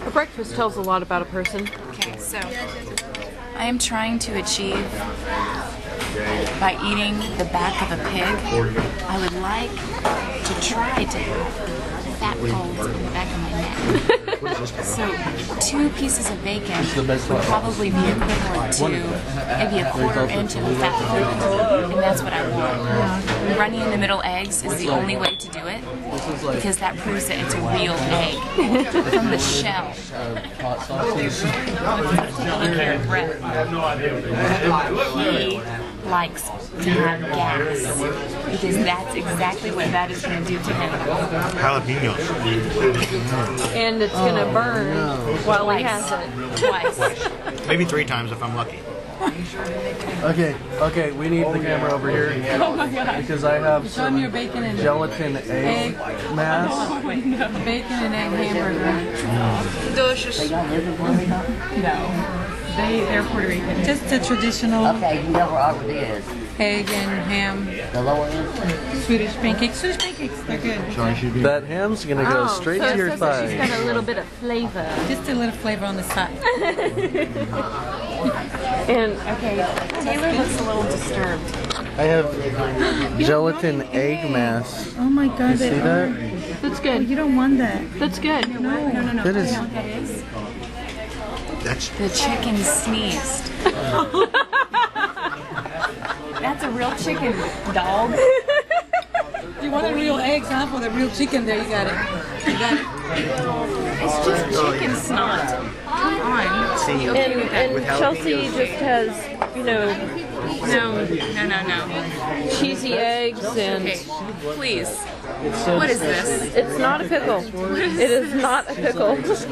A breakfast tells a lot about a person. Okay, so I am trying to achieve by eating the back of a pig. I would like to try to have fat folds in the back of my neck. So 2 pieces of bacon would probably be equivalent to maybe a 1/4 inch of a fat fold, and that's what I want. Running in the middle eggs is the only way to do it, because that proves that it's a real egg from the shell. Look here at Brett. He likes to have gas, because that's exactly what that is going to do to him. Jalapenos. And it's going to burn while he has it. Twice. Maybe 3 times if I'm lucky. Okay, we need the camera over here. Oh my god. Because I have Show them your bacon and gelatin egg mass. bacon and egg hamburger. Delicious. No. They're Puerto Rican. Just the traditional Okay, you know where Aubrey is. egg and ham. The lower end. Swedish pancakes. Swedish pancakes, they're good. That ham's gonna go straight to your She's thigh. got a little bit of flavor. Just a little flavor on the side. And okay, Taylor looks a little disturbed. I have gelatin egg mass. Oh my god. You see that? That's good. You don't want that. That's good. No. That is. That is? That's The chicken sneezed. That's a real chicken, dog. You want the real eggs, huh? For the real chicken, there you got it. You got it. It's just chicken snot. Come on. see. And With Chelsea jalapenos. just has, you know, No. cheesy eggs and... Okay, please. It's so, What is this? It's not a pickle. It is not a pickle. it's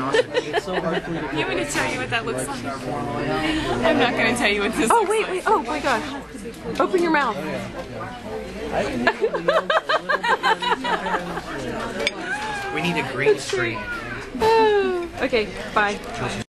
so hard for you to You want me to tell you what that looks like? I'm not going to tell you what this Oh, looks wait, like. wait. Oh, my gosh. Open your mouth. We need a green screen. Okay, bye.